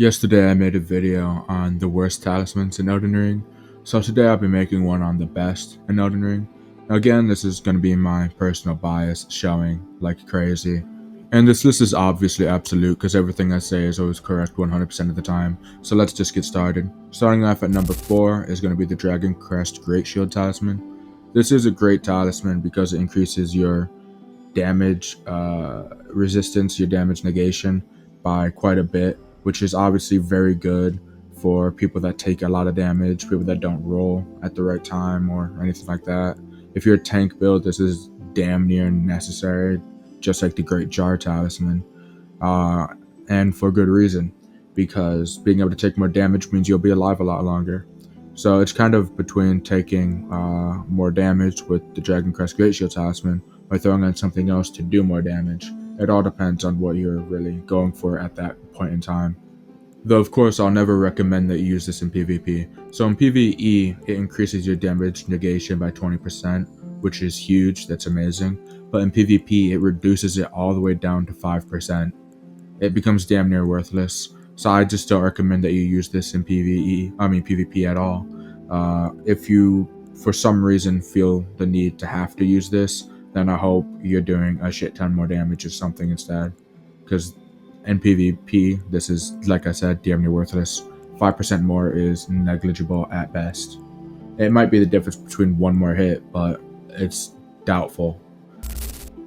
Yesterday I made a video on the worst talismans in Elden Ring, so today I'll be making one on the best in Elden Ring. Now again, this is going to be my personal bias showing like crazy. And this list is obviously absolute because everything I say is always correct 100% of the time, so let's just get started. Starting off at number 4 is going to be the Dragon Crest Great Shield Talisman. This is a great talisman because it increases your damage resistance, your damage negation by quite a bit, which is obviously very good for people that take a lot of damage, people that don't roll at the right time or anything like that. If you're a tank build, this is damn near necessary, just like the Great Jar Talisman, uh, and for good reason, because being able to take more damage means you'll be alive a lot longer. So it's kind of between taking more damage with the Dragon Crest Great Shield Talisman or throwing on something else to do more damage. It all depends on what you're really going for at that point in time. Though of course I'll never recommend that you use this in PvP. So in PvE, it increases your damage negation by 20%, which is huge, that's amazing. But in PvP, it reduces it all the way down to 5%. It becomes damn near worthless. So I just don't recommend that you use this in PvP at all. If you, for some reason, feel the need to have to use this, then I hope you're doing a shit ton more damage or something instead. Because in PvP, this is, like I said, damn near worthless. 5% more is negligible at best. It might be the difference between one more hit, but it's doubtful.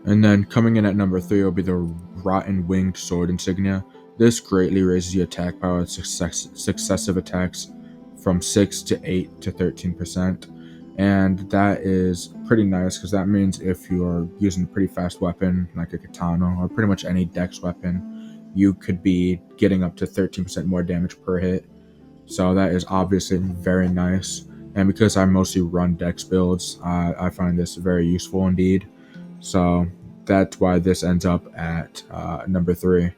And then coming in at number 3 will be the Rotten Winged Sword Insignia. This greatly raises your attack power with successive attacks from 6 to 8 to 13%. And that is pretty nice because that means if you're using a pretty fast weapon like a katana or pretty much any dex weapon, you could be getting up to 13% more damage per hit. So that is obviously very nice. And because I mostly run dex builds, I find this very useful indeed. So that's why this ends up at number 3.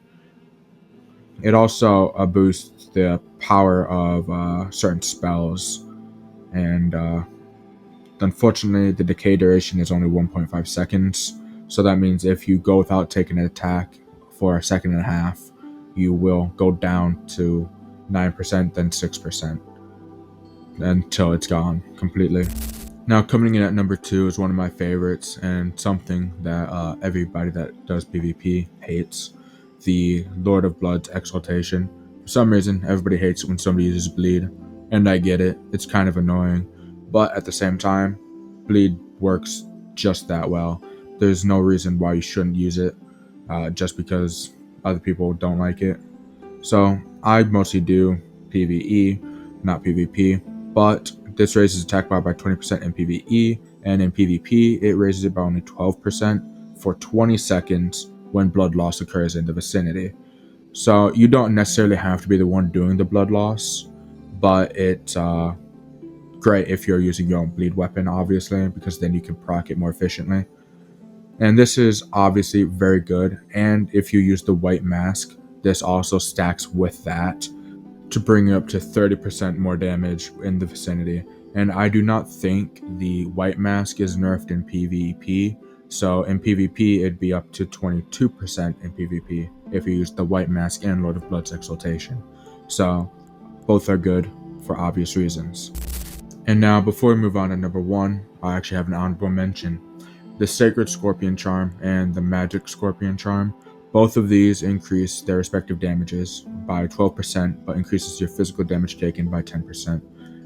It also boosts the power of certain spells, and unfortunately the decay duration is only 1.5 seconds, so that means if you go without taking an attack for a second and a half, you will go down to 9%, then 6%, until it's gone completely. Now, coming in at number 2 is one of my favorites and something that everybody that does PvP hates, the Lord of Blood's Exaltation. For some reason, everybody hates it when somebody uses bleed, and I get it, it's kind of annoying, but at the same time, bleed works just that well. There's no reason why you shouldn't use it, just because other people don't like it. So, I mostly do PvE, not PvP, but this raises attack power by 20% in PvE, and in PvP, it raises it by only 12% for 20 seconds when blood loss occurs in the vicinity. So you don't necessarily have to be the one doing the blood loss, but it's great if you're using your own bleed weapon, obviously, because then you can proc it more efficiently. And this is obviously very good, and if you use the white mask, this also stacks with that to bring up to 30% more damage in the vicinity. And I do not think the white mask is nerfed in PvP, so in PvP it'd be up to 22% in PvP if you use the white mask and Lord of Blood's Exaltation. So both are good for obvious reasons. And now before we move on to number 1, I actually have an honorable mention. The Sacred Scorpion Charm and the Magic Scorpion Charm. Both of these increase their respective damages by 12%, but increases your physical damage taken by 10%.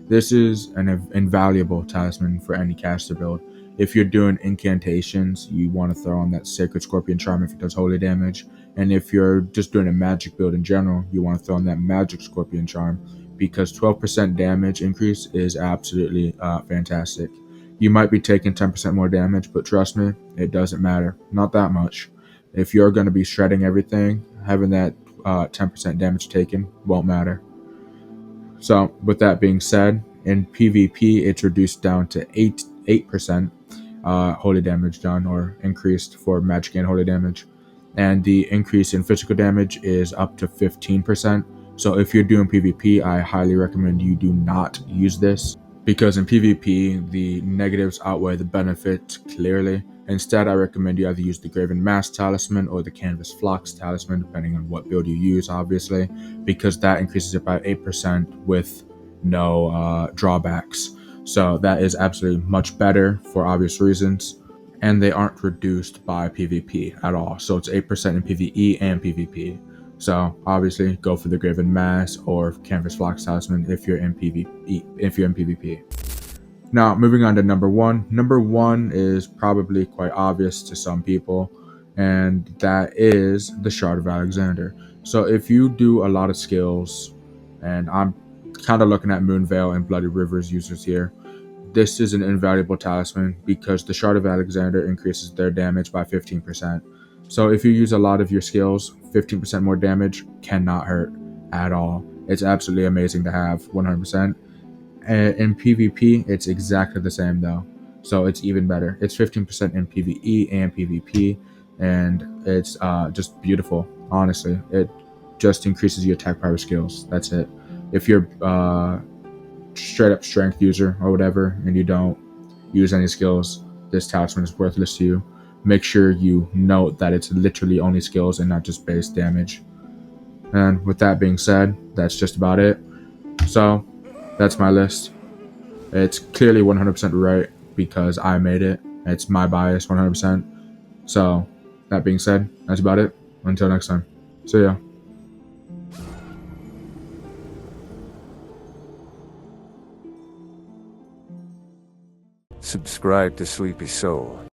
This is an invaluable talisman for any caster build. If you're doing incantations, you want to throw on that Sacred Scorpion Charm if it does holy damage. And if you're just doing a magic build in general, you want to throw on that Magic Scorpion Charm because 12% damage increase is absolutely fantastic. You might be taking 10% more damage, but trust me, it doesn't matter. Not that much. If you're going to be shredding everything, having that 10% damage taken won't matter. So, with that being said, in PvP, it's reduced down to 8% holy damage done, or increased for magic and holy damage. And the increase in physical damage is up to 15%. So, if you're doing PvP, I highly recommend you do not use this, because in PvP, the negatives outweigh the benefits clearly. Instead, I recommend you either use the Graven Mass Talisman or the Canvas Flux Talisman, depending on what build you use, obviously, because that increases it by 8% with no drawbacks. So that is absolutely much better for obvious reasons, and they aren't reduced by PvP at all. So it's 8% in PvE and PvP. So obviously, go for the Graven Mass or Canvas Flux Talisman if you're in PvE. If you're in PvP. Now, moving on to number one. Number one is probably quite obvious to some people, and that is the Shard of Alexander. So if you do a lot of skills, and I'm kind of looking at Moonveil and Bloody Rivers users here, this is an invaluable talisman because the Shard of Alexander increases their damage by 15%. So if you use a lot of your skills, 15% more damage cannot hurt at all. It's absolutely amazing to have 100%. In PvP, it's exactly the same though. So it's even better. It's 15% in PvE and PvP, and it's just beautiful. Honestly, it just increases your attack power skills. That's it. If you're straight up strength user or whatever, and you don't use any skills, this talisman is worthless to you. Make sure you note that it's literally only skills and not just base damage. And with that being said, that's just about it. So that's my list. It's clearly 100% right because I made it. It's my bias 100%. So that being said, that's about it. Until next time. See ya. Subscribe to Sleepy Soul.